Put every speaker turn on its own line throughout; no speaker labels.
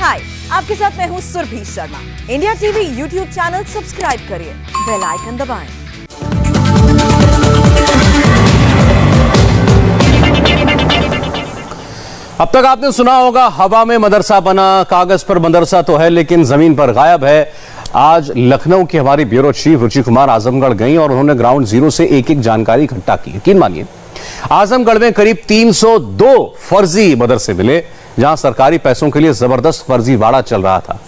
हाय, आपके साथ मैं हूँ Surabhi Sharma. India TV YouTube channel subscribe करिए, बेल आइकन दबाएं।
अब तक आपने सुना होगा हवा में मदरसा बना, कागज पर मदरसा तो है लेकिन जमीन पर गायब है। आज लखनऊ की हमारी ब्यूरो चीफ रुचि कुमार आजमगढ़ गई और उन्होंने ग्राउंड जीरो से एक एक जानकारी इकट्ठा की। यकीन मानिए, आजमगढ़ में करीब 302 फर्जी मदरसे मिले, जहां सरकारी पैसों के लिए जबरदस्त फर्जीवाड़ा चल रहा था।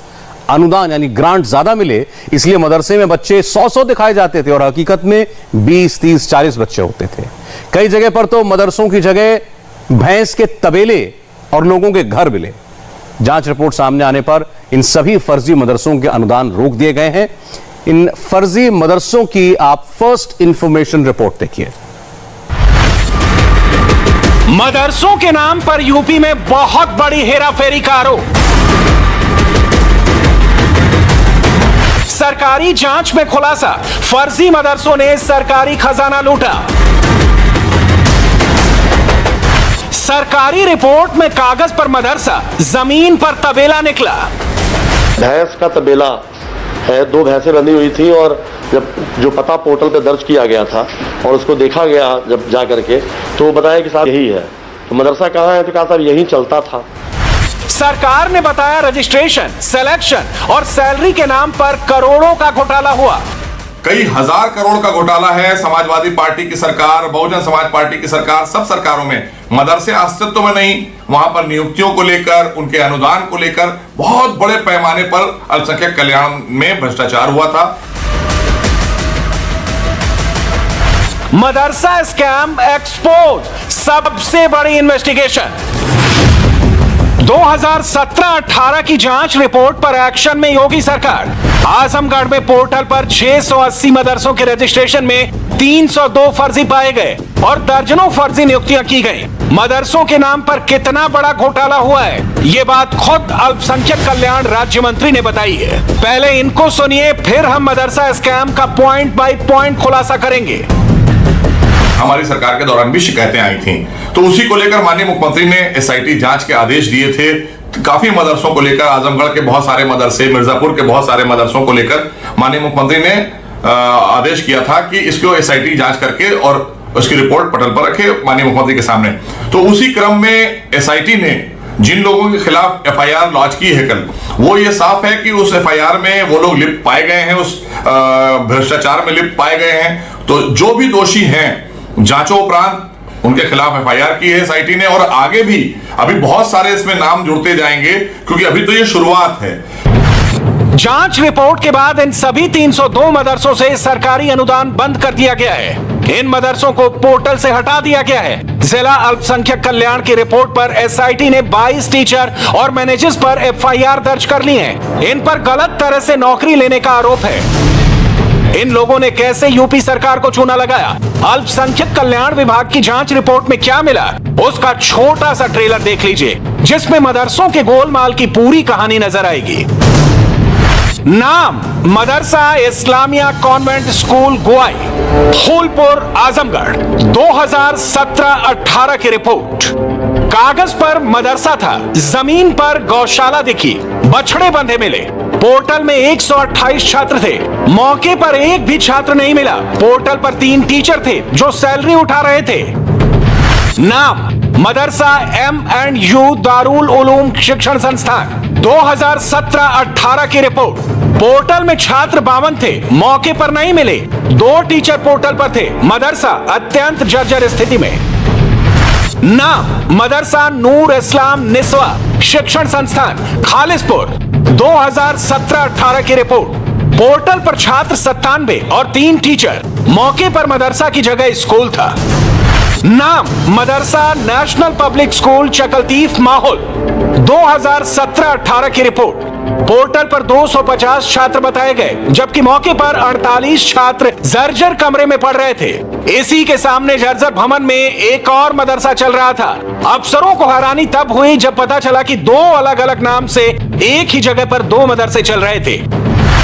अनुदान यानी ग्रांट ज्यादा मिले, इसलिए मदरसे में बच्चे 100 दिखाए जाते थे और हकीकत में 20, 30, 40 बच्चे होते थे। कई जगह पर तो मदरसों की जगह भैंस के तबेले और लोगों के घर मिले। जांच रिपोर्ट सामने आने पर इन सभी फर्जी मदरसों के अनुदान रोक दिए गए हैं। इन फर्जी मदरसों की आप फर्स्ट इंफॉर्मेशन रिपोर्ट देखिए।
मदरसों के नाम पर यूपी में बहुत बड़ी हेराफेरी का आरोप। सरकारी जांच में खुलासा, फर्जी मदरसों ने सरकारी खजाना लूटा। सरकारी रिपोर्ट में कागज पर मदरसा, जमीन पर तबेला निकला।
भैंस का तबेला है, 2 भैंसें बंधी हुई थी और जब जो पता पोर्टल पे दर्ज किया गया था और उसको देखा गया जब जा करके, तो बताया कि साहब यही है। तो मदरसा कहाँ है? तो कहा साहब यही चलता था।
सरकार ने बताया रजिस्ट्रेशन, सिलेक्शन और सैलरी के नाम पर करोड़ों का घोटाला हुआ।
कई हजार करोड़ का घोटाला है। समाजवादी पार्टी की सरकार, बहुजन समाज पार्टी की सरकार, सब सरकारों में मदरसे अस्तित्व में नहीं, वहां पर नियुक्तियों को लेकर, उनके अनुदान को लेकर बहुत बड़े पैमाने पर अल्पसंख्यक कल्याण में भ्रष्टाचार हुआ था।
मदरसा स्कैम एक्सपोज, सबसे बड़ी इन्वेस्टिगेशन। 2017-18 की जांच रिपोर्ट पर एक्शन में योगी सरकार। आजमगढ़ में पोर्टल पर 680 मदरसों के रजिस्ट्रेशन में 302 फर्जी पाए गए और दर्जनों फर्जी नियुक्तियां की गई। मदरसों के नाम पर कितना बड़ा घोटाला हुआ है, ये बात खुद अल्पसंख्यक कल्याण राज्य मंत्री ने बताई है। पहले इनको सुनिए, फिर हम मदरसा स्कैम का पॉइंट बाय पॉइंट खुलासा करेंगे।
हमारी सरकार के दौरान भी शिकायतें आई थी, तो उसी को लेकर माननीय मुख्यमंत्री ने एसआईटी जांच के आदेश दिए थे। काफी मदरसों को लेकर, आजमगढ़ के बहुत सारे मदरसे, मिर्जापुर के बहुत सारे मदरसों को लेकर माननीय मुख्यमंत्री ने आदेश किया था कि इसको एसआईटी जांच करके और उसकी रिपोर्ट पटल पर रखे माननीय मुख्यमंत्री के सामने। तो उसी क्रम में एसआईटी ने जिन लोगों के खिलाफ एफआईआर लॉन्च की है कल, वो ये साफ है कि उस एफआईआर में वो लोग लिप्त पाए गए हैं, उस भ्रष्टाचार में लिप्त पाए गए हैं। तो जो भी दोषी हैं, जांचों उपरांत उनके खिलाफ एफआईआर की है एसआईटी ने, और आगे भी अभी बहुत सारे इसमें नाम जुड़ते जाएंगे, क्योंकि अभी तो ये शुरुआत है।
जांच रिपोर्ट के बाद इन सभी 302 मदरसों से सरकारी अनुदान बंद कर दिया गया है। इन मदरसों को पोर्टल से हटा दिया गया है। जिला अल्पसंख्यक कल्याण की रिपोर्ट पर एसआईटी ने 22 टीचर और मैनेजर्स पर एफआईआर दर्ज कर ली है। इन पर गलत तरह से नौकरी लेने का आरोप है। इन लोगों ने कैसे यूपी सरकार को चूना लगाया, अल्पसंख्यक कल्याण विभाग की जांच रिपोर्ट में क्या मिला, उसका छोटा सा ट्रेलर देख लीजिए, जिसमें मदरसों के गोलमाल की पूरी कहानी नजर आएगी। नाम, मदरसा इस्लामिया कॉन्वेंट स्कूल गोवाई, फूलपुर, आजमगढ़। 2017-18 की रिपोर्ट। कागज पर मदरसा था, जमीन पर गौशाला दिखी, बछड़े बंधे मिले। पोर्टल में 128 छात्र थे, मौके पर एक भी छात्र नहीं मिला। पोर्टल पर 3 टीचर थे जो सैलरी उठा रहे थे। नाम, मदरसा M&U दारुल उलूम शिक्षण संस्थान। 2017-18 की रिपोर्ट। पोर्टल में छात्र 52 थे, मौके पर नहीं मिले। 2 टीचर पोर्टल पर थे। मदरसा अत्यंत जर्जर स्थिति में। नाम, मदरसा नूर इस्लाम निस्वा शिक्षण संस्थान, खालिसपुर। 2017-18 की रिपोर्ट। पोर्टल पर छात्र 97 और 3 टीचर, मौके पर मदरसा की जगह स्कूल था। नाम, मदरसा नेशनल पब्लिक स्कूल चकलतीफ माहौल। 2017-18 की रिपोर्ट। पोर्टल पर 250 छात्र बताए गए, जबकि मौके पर 48 छात्र जर्जर कमरे में पढ़ रहे थे। इसी के सामने जर्जर भवन में एक और मदरसा चल रहा था। अफसरों को हैरानी तब हुई जब पता चला कि 2 अलग अलग नाम से एक ही जगह पर 2 मदरसे चल रहे थे।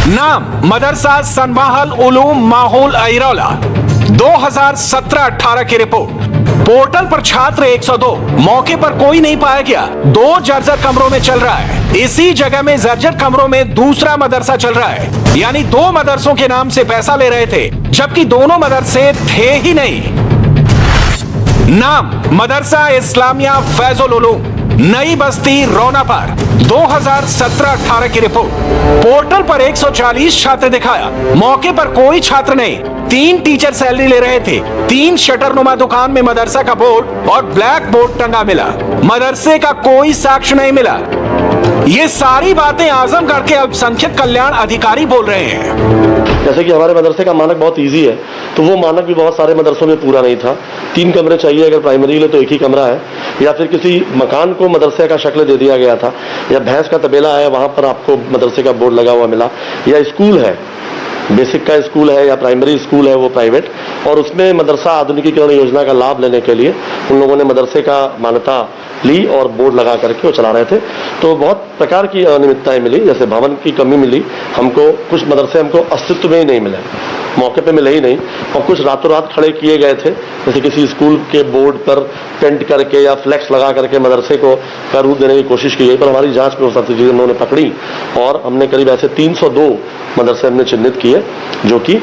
नाम, मदरसा सनमाहल उलूम माहौल अइरौला। 2017-18 की रिपोर्ट। पोर्टल पर छात्र 102, मौके पर कोई नहीं पाया गया। 2 जर्जर कमरों में चल रहा है। इसी जगह में जर्जर कमरों में दूसरा मदरसा चल रहा है, यानी 2 मदरसों के नाम से पैसा ले रहे थे, जबकि दोनों मदरसे थे ही नहीं। नाम मदरसा इस्लामिया फैजुल उलूम, नई बस्ती रोनापार, 2017-18 की रिपोर्ट। पोर्टल पर 140 छात्र दिखाया, मौके पर कोई छात्र नहीं। 3 टीचर सैलरी ले रहे थे। 3 शटर नुमा दुकान में मदरसा का बोर्ड और ब्लैक बोर्ड टंगा मिला। मदरसे का कोई साक्ष्य नहीं मिला। ये सारी बातें आजमगढ़ के अल्पसंख्यक कल्याण अधिकारी बोल रहे हैं।
जैसे कि हमारे मदरसे का मानक बहुत इजी है, तो वो मानक भी बहुत सारे मदरसों में पूरा नहीं था। 3 कमरे चाहिए, अगर प्राइमरी ले तो 1 ही कमरा है, या फिर किसी मकान को मदरसे का शक्ल दे दिया गया था, या भैंस का तबेला है वहां पर आपको मदरसे का बोर्ड लगा हुआ मिला, या स्कूल है, बेसिक का स्कूल है या प्राइमरी स्कूल है वो प्राइवेट, और उसमें मदरसा आधुनिकीकरण योजना का लाभ लेने के लिए उन लोगों ने मदरसे का मान्यता ली और बोर्ड लगा करके वो चला रहे थे। तो बहुत प्रकार की अनियमितताएं मिली, जैसे भवन की कमी मिली हमको, कुछ मदरसे हमको अस्तित्व में ही नहीं मिले, मौके पे मिले ही नहीं, और कुछ रातों रात खड़े किए गए थे, जैसे किसी स्कूल के बोर्ड पर पेंट करके या फ्लेक्स लगा करके मदरसे को का रूप देने की कोशिश की गई। पर हमारी जांच में वो सब चीजें उन्होंने पकड़ी और हमने करीब ऐसे 302 मदरसे हमने चिन्हित किए, जो कि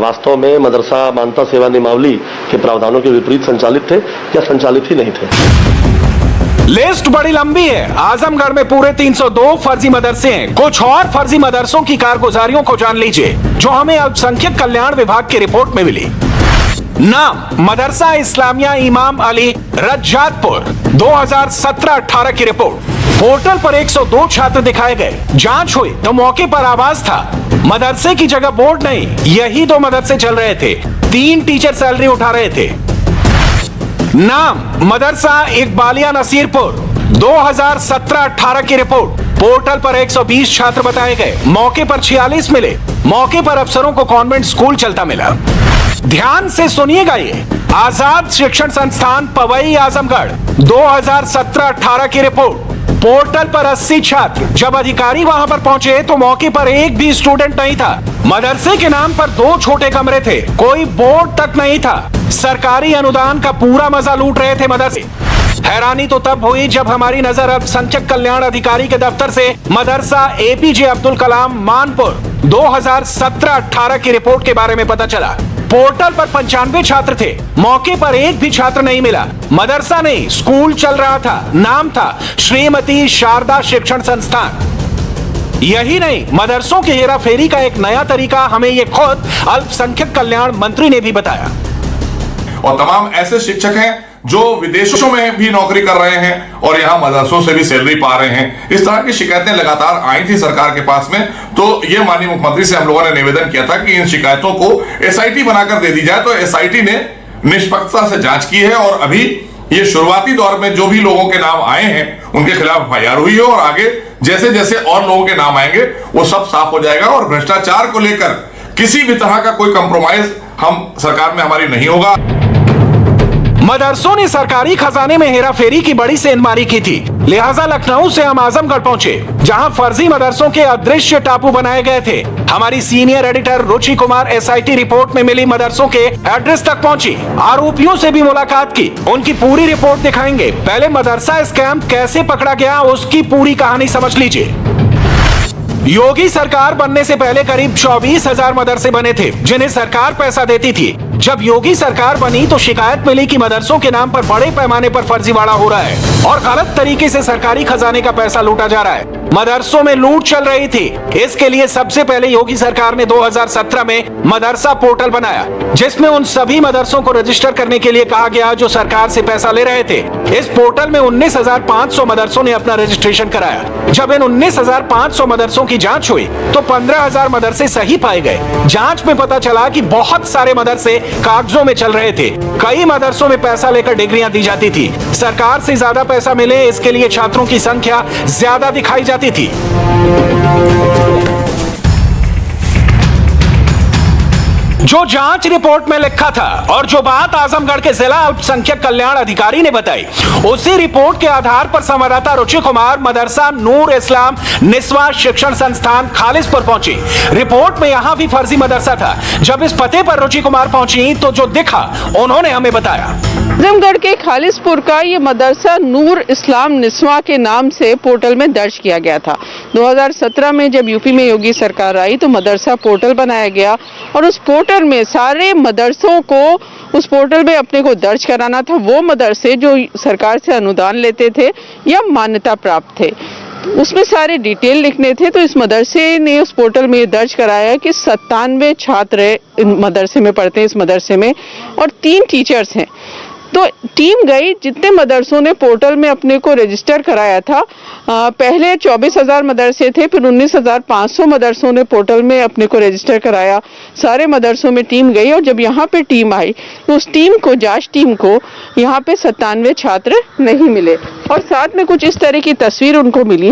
वास्तव में मदरसा मान्यता सेवा नियमावली के प्रावधानों के विपरीत संचालित थे या संचालित ही नहीं थे।
लिस्ट बड़ी लंबी है। आजमगढ़ में पूरे 302 फर्जी मदरसे हैं। कुछ और फर्जी मदरसों की कारगुजारियों को जान लीजिए, जो हमें अल्पसंख्यक कल्याण विभाग की रिपोर्ट में मिली। नाम मदरसा इस्लामिया इमाम अली रज्जातपुर, 2017-18 की रिपोर्ट। पोर्टल पर 102 छात्र दिखाए गए। जांच हुई तो मौके पर आवाज था, मदरसे की जगह बोर्ड नहीं। यही 2 मदरसे चल रहे थे। 3 टीचर सैलरी उठा रहे थे। नाम मदरसा इकबालिया नसीरपुर, 2017-18 की रिपोर्ट। पोर्टल पर 120 छात्र बताए गए, मौके पर 46 मिले। मौके पर अफसरों को कॉन्वेंट स्कूल चलता मिला। ध्यान से सुनिएगा, ये आजाद शिक्षण संस्थान पवई आजमगढ़, 2017-18 की रिपोर्ट। पोर्टल पर 80 छात्र। जब अधिकारी वहां पर पहुंचे तो मौके पर एक भी स्टूडेंट नहीं था। मदरसे के नाम पर 2 छोटे कमरे थे, कोई बोर्ड तक नहीं था। सरकारी अनुदान का पूरा मजा लूट रहे थे मदरसे। हैरानी तो तब हुई जब हमारी नजर अल्पसंख्यक कल्याण अधिकारी के दफ्तर से मदरसा एपीजे अब्दुल कलाम मानपुर, 2017-18 की रिपोर्ट के बारे में पता चला। पोर्टल पर 95 छात्र थे, मौके पर एक भी छात्र नहीं मिला। मदरसा नहीं, स्कूल चल रहा था। नाम था श्रीमती शारदा शिक्षण संस्थान। यही नहीं, मदरसों की हेराफेरी का एक नया तरीका हमें ये खुद अल्पसंख्यक कल्याण मंत्री ने भी बताया।
और तमाम ऐसे शिक्षक हैं जो विदेशों में भी नौकरी कर रहे हैं और यहां मदरसों से भी सैलरी पा रहे हैं। इस तरह की शिकायतें लगातार आई थी सरकार के पास में, तो ये माननीय मुख्यमंत्री से हम लोगों ने निवेदन किया था कि इन शिकायतों को एसआईटी बनाकर दे दी जाए। तो एसआईटी ने निष्पक्षता से जांच की है और अभी ये शुरुआती दौर में जो भी लोगों के नाम आए हैं उनके खिलाफ एफआईआर हुई है, और आगे जैसे जैसे और लोगों के नाम आएंगे वो सब साफ हो जाएगा। और भ्रष्टाचार को लेकर किसी भी तरह का कोई कंप्रोमाइज हम सरकार में हमारी नहीं होगा।
मदरसों ने सरकारी खजाने में हेराफेरी की बड़ी सेंधमारी की थी, लिहाजा लखनऊ से हम आजमगढ़ पहुंचे, जहां फर्जी मदरसों के अदृश्य टापू बनाए गए थे। हमारी सीनियर एडिटर रुचि कुमार एसआईटी रिपोर्ट में मिली मदरसों के एड्रेस तक पहुंची, आरोपियों से भी मुलाकात की, उनकी पूरी रिपोर्ट दिखाएंगे। पहले मदरसा स्कैम कैसे पकड़ा गया उसकी पूरी कहानी समझ लीजिए। योगी सरकार बनने से पहले करीब 24,000 मदरसे बने थे, जिन्हें सरकार पैसा देती थी। जब योगी सरकार बनी तो शिकायत मिली कि मदरसों के नाम पर बड़े पैमाने पर फर्जीवाड़ा हो रहा है और गलत तरीके से सरकारी खजाने का पैसा लूटा जा रहा है। मदरसों में लूट चल रही थी। इसके लिए सबसे पहले योगी सरकार ने 2017 में मदरसा पोर्टल बनाया, जिसमें उन सभी मदरसों को रजिस्टर करने के लिए कहा गया जो सरकार से पैसा ले रहे थे। इस पोर्टल में 19,500 मदरसों ने अपना रजिस्ट्रेशन कराया। जब इन 19,500 मदरसों की जांच हुई तो 15,000 मदरसे सही पाए गए। जांच में पता चला कि बहुत सारे मदरसे कागजों में चल रहे थे। कई मदरसों में पैसा लेकर डिग्रियां दी जाती थी। सरकार से ज्यादा पैसा मिले इसके लिए छात्रों की संख्या ज्यादा दिखाई जाती थी। जो जांच रिपोर्ट में लिखा था और जो बात आजमगढ़ के जिला अल्पसंख्यक कल्याण अधिकारी ने बताई, उसी रिपोर्ट के आधार पर संवाददाता रुचि कुमार मदरसा नूर इस्लाम निस्वा शिक्षण संस्थान खालिसपुर पहुंची। रिपोर्ट में यहां भी फर्जी मदरसा था। जब इस पते पर रुचि कुमार पहुंची तो जो दिखा उन्होंने हमें बताया।
आजमगढ़ के खालिसपुर का ये मदरसा नूर इस्लाम निस्वा के नाम से पोर्टल में दर्ज किया गया था। 2017 में जब यूपी में योगी सरकार आई तो मदरसा पोर्टल बनाया गया और उस पोर्टल में सारे मदरसों को उस पोर्टल में अपने को दर्ज कराना था। वो मदरसे जो सरकार से अनुदान लेते थे या मान्यता प्राप्त थे, उसमें सारे डिटेल लिखने थे। तो इस मदरसे ने उस पोर्टल में दर्ज कराया कि 97 छात्र मदरसे में पढ़ते हैं इस मदरसे में और 3 टीचर्स हैं। तो टीम गई, जितने मदरसों ने पोर्टल में अपने को रजिस्टर कराया था, पहले 24,000 मदरसे थे, फिर 19,500 मदरसों ने पोर्टल में अपने को रजिस्टर कराया। सारे मदरसों में टीम गई और जब यहाँ पे टीम आई तो उस टीम को, जांच टीम को, यहाँ पे 97 छात्र नहीं मिले और साथ में कुछ इस तरह की तस्वीर उनको मिली,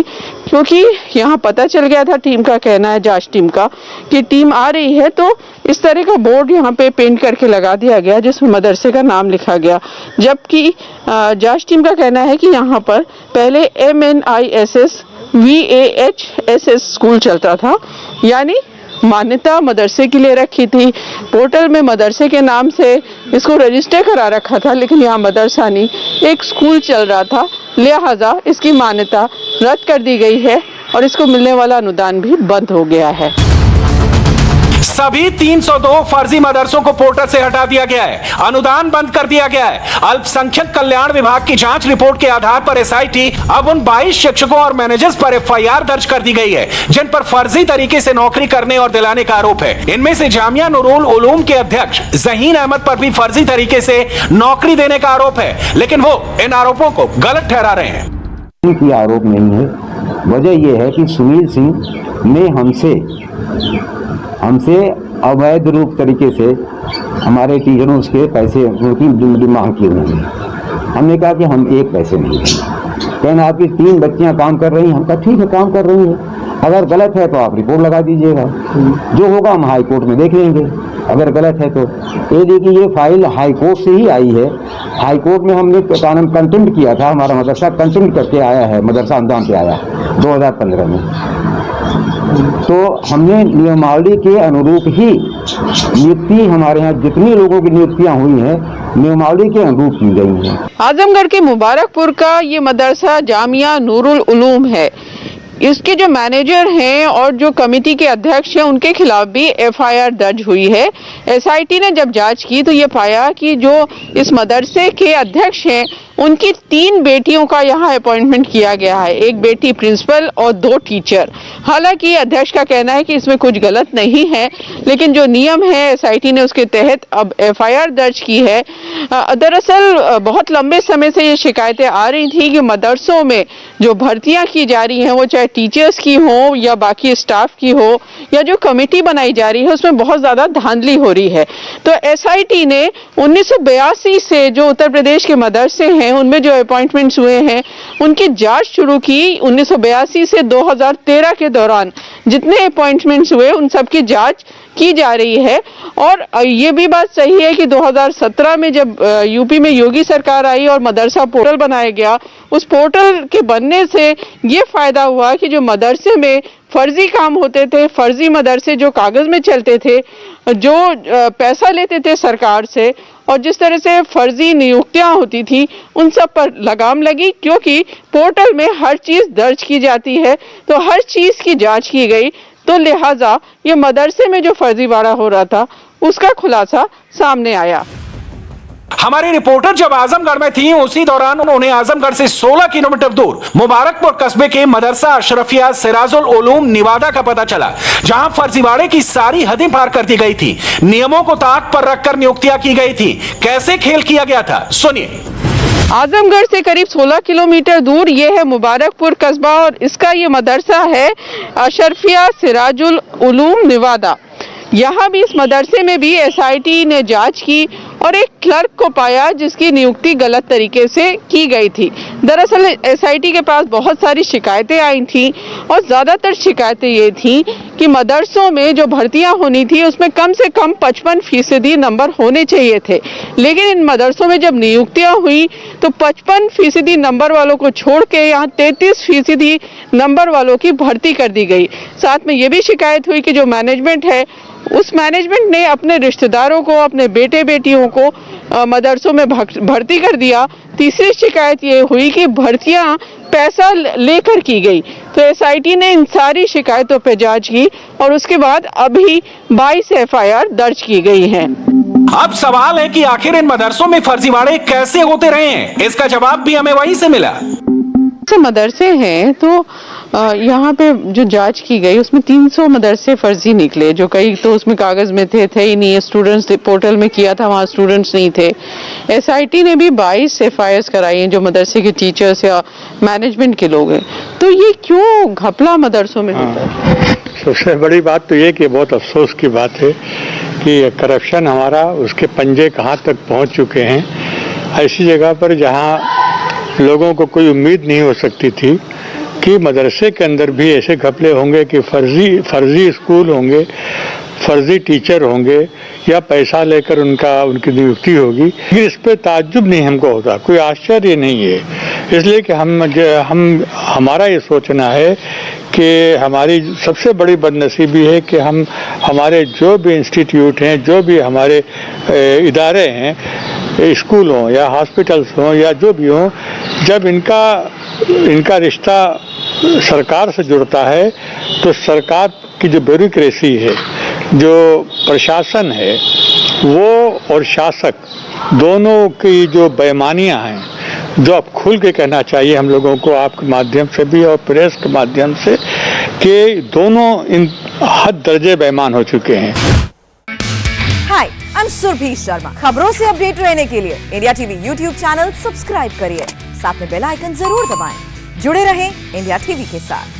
क्योंकि यहाँ पता चल गया था, टीम का कहना है, जांच टीम का, कि टीम आ रही है। तो इस तरह का बोर्ड यहाँ पे पेंट करके लगा दिया गया जिसमें मदरसे का नाम लिखा गया, जबकि जांच टीम का कहना है कि यहाँ पर पहले MNISS VAHSS स्कूल चलता था, यानी मान्यता मदरसे के लिए रखी थी। पोर्टल में मदरसे के नाम से इसको रजिस्टर करा रखा था, लेकिन यहाँ मदरसा नहीं, एक स्कूल चल रहा था, लिहाजा इसकी मान्यता रद्द कर दी गई है और इसको मिलने वाला अनुदान भी बंद हो गया है।
सभी 302 फर्जी मदरसों को पोर्टल से हटा दिया गया है, अनुदान बंद कर दिया गया है। अल्पसंख्यक कल्याण विभाग की जांच रिपोर्ट के आधार पर SIT अब उन 22 शिक्षकों और मैनेजर्स पर FIR दर्ज कर दी गई है जिन पर फर्जी तरीके से नौकरी करने और दिलाने का आरोप है। इनमें से जामिया नूरुल उलूम के अध्यक्ष जहीन अहमद पर भी फर्जी तरीके से नौकरी देने का आरोप है, लेकिन वो इन आरोपों को गलत ठहरा रहे हैं।
कोई आरोप नहीं है। वजह यह है कि सुनील सिंह ने हमसे अवैध रूप तरीके से हमारे टीचरों उसके पैसे उनकी मांग की हुई है। हमने कहा कि हम एक पैसे नहीं देंगे। कहना आपकी 3 बच्चियां काम कर रही हैं। हम कहा ठीक है, काम कर रही हैं, अगर गलत है तो आप रिपोर्ट लगा दीजिएगा, जो होगा हम हाई कोर्ट में देख लेंगे, अगर गलत है तो। ये देखिए, ये फाइल हाई कोर्ट से ही आई है। हाई कोर्ट में हमने कंटेम्प्ट किया था, हमारा मदरसा कंटेम्प्ट करके आया है, मदरसा अनुदान पे आया 2015 में। तो हमने नियमावली के अनुरूप ही नियुक्ति, हमारे यहाँ जितने लोगों की नियुक्तियां हुई हैं नियमावली के अनुरूप की गई हैं।
आजमगढ़ के मुबारकपुर का ये मदरसा जामिया नूरुल उलूम है। इसके जो मैनेजर हैं और जो कमेटी के अध्यक्ष हैं उनके खिलाफ भी FIR दर्ज हुई है। SIT ने जब जांच की तो ये पाया कि जो इस मदरसे के अध्यक्ष हैं उनकी 3 बेटियों का यहाँ अपॉइंटमेंट किया गया है, एक बेटी प्रिंसिपल और 2 टीचर। हालांकि अध्यक्ष का कहना है कि इसमें कुछ गलत नहीं है, लेकिन जो नियम है SIT ने उसके तहत अब FIR दर्ज की है। दरअसल बहुत लंबे समय से ये शिकायतें आ रही थी कि मदरसों में जो भर्तियां की जा रही हैं, वो चाहे टीचर्स की हो या बाकी स्टाफ की हो या जो कमेटी बनाई जा रही है, उसमें बहुत ज्यादा धांधली हो रही है। तो SIT ने 1982 से जो उत्तर प्रदेश के मदरसे हैं उनमें जो अपॉइंटमेंट्स हुए हैं उनकी जांच शुरू की। 1982 से 2013 के दौरान जितने अपॉइंटमेंट्स हुए उन सब की जांच की जा रही है। और ये भी बात सही है कि 2017 में जब यूपी में योगी सरकार आई और मदरसा पोर्टल बनाया गया, उस पोर्टल के बनने से ये फायदा हुआ कि जो मदरसे में फर्जी काम होते थे, फर्जी मदरसे जो कागज में चलते थे, जो पैसा लेते थे सरकार से और जिस तरह से फर्जी नियुक्तियां होती थी, उन सब पर लगाम लगी, क्योंकि पोर्टल में हर चीज दर्ज की जाती है। तो हर चीज की जांच की गई, तो लिहाजा ये मदरसे में जो फर्जीवाड़ा हो रहा था उसका खुलासा सामने आया।
हमारी रिपोर्टर जब आजमगढ़ में थी उसी दौरान उन्होंने आजमगढ़ से 16 किलोमीटर दूर मुबारकपुर कस्बे के मदरसा अशरफिया सिराजुल उलूम निवादा का पता चला, जहां फर्जीवाड़े की सारी हदें पार कर दी गई थी, नियमों को ताक पर रखकर नियुक्तियां की गई थी। कैसे खेल किया गया था, सुनिए।
आजमगढ़ से करीब 16 किलोमीटर दूर ये है मुबारकपुर कस्बा और इसका ये मदरसा है अशरफिया सिराजुल उलूम निवादा। यहाँ भी इस मदरसे में भी SIT ने जांच की और एक क्लर्क को पाया जिसकी नियुक्ति गलत तरीके से की गई थी। दरअसल एसआईटी के पास बहुत सारी शिकायतें आई थी और ज़्यादातर शिकायतें ये थी कि मदरसों में जो भर्तियां होनी थी उसमें कम से कम 55% नंबर होने चाहिए थे, लेकिन इन मदरसों में जब नियुक्तियां हुई तो 55% नंबर वालों को छोड़ के यहाँ 33% नंबर वालों की भर्ती कर दी गई। साथ में ये भी शिकायत हुई कि जो मैनेजमेंट है उस मैनेजमेंट ने अपने रिश्तेदारों को, अपने बेटे बेटियों को मदरसों में भर्ती कर दिया। तीसरी शिकायत ये हुई कि भर्तियां पैसा लेकर की गई। तो एसआईटी ने इन सारी शिकायतों पर जांच की और उसके बाद अभी 22 एफआईआर दर्ज की गई हैं।
अब सवाल है कि आखिर इन मदरसों में फर्जीवाड़े कैसे होते रहे हैं, इसका जवाब भी हमें वहीं से मिला।
मदरसे हैं तो यहाँ पे जो जांच की गई उसमें 300 मदरसे फर्जी निकले, जो कई तो उसमें कागज में थे ही नहीं, स्टूडेंट्स पोर्टल में किया था वहाँ स्टूडेंट्स नहीं थे। एसआईटी ने भी 22 एफआईआर कराई हैं जो मदरसे के टीचर्स या मैनेजमेंट के लोग हैं। तो ये क्यों घपला मदरसों में होता है?
सबसे बड़ी बात तो ये कि बहुत अफसोस की बात है कि करप्शन हमारा उसके पंजे कहाँ तक पहुँच चुके हैं। ऐसी जगह पर जहाँ लोगों को कोई उम्मीद नहीं हो सकती थी कि मदरसे के अंदर भी ऐसे घपले होंगे कि फर्जी स्कूल होंगे, फर्जी टीचर होंगे या पैसा लेकर उनकी नियुक्ति होगी। लेकिन इस पे ताज्जुब नहीं हमको होता, कोई आश्चर्य नहीं है। इसलिए कि हमारा ये सोचना है कि हमारी सबसे बड़ी बदनसीबी है कि हमारे जो भी इंस्टीट्यूट हैं, जो भी हमारे इदारे हैं, स्कूल हों या हॉस्पिटल्स हों या जो भी हों, जब इनका रिश्ता सरकार से जुड़ता है तो सरकार की जो ब्यूरोक्रेसी है, जो प्रशासन है, वो और शासक दोनों की जो बेईमानियां हैं, जो अब खुल के कहना चाहिए हम लोगों को आपके माध्यम से भी और प्रेस के माध्यम से, कि दोनों इन हद दर्जे बेईमान हो चुके हैं।
हाय, आई एम सुरभि शर्मा। खबरों से अपडेट रहने के लिए India TV YouTube channel subscribe करिए, साथ में बेल आइकन जरूर दबाएं। जुड़े रहें इंडिया टीवी के साथ।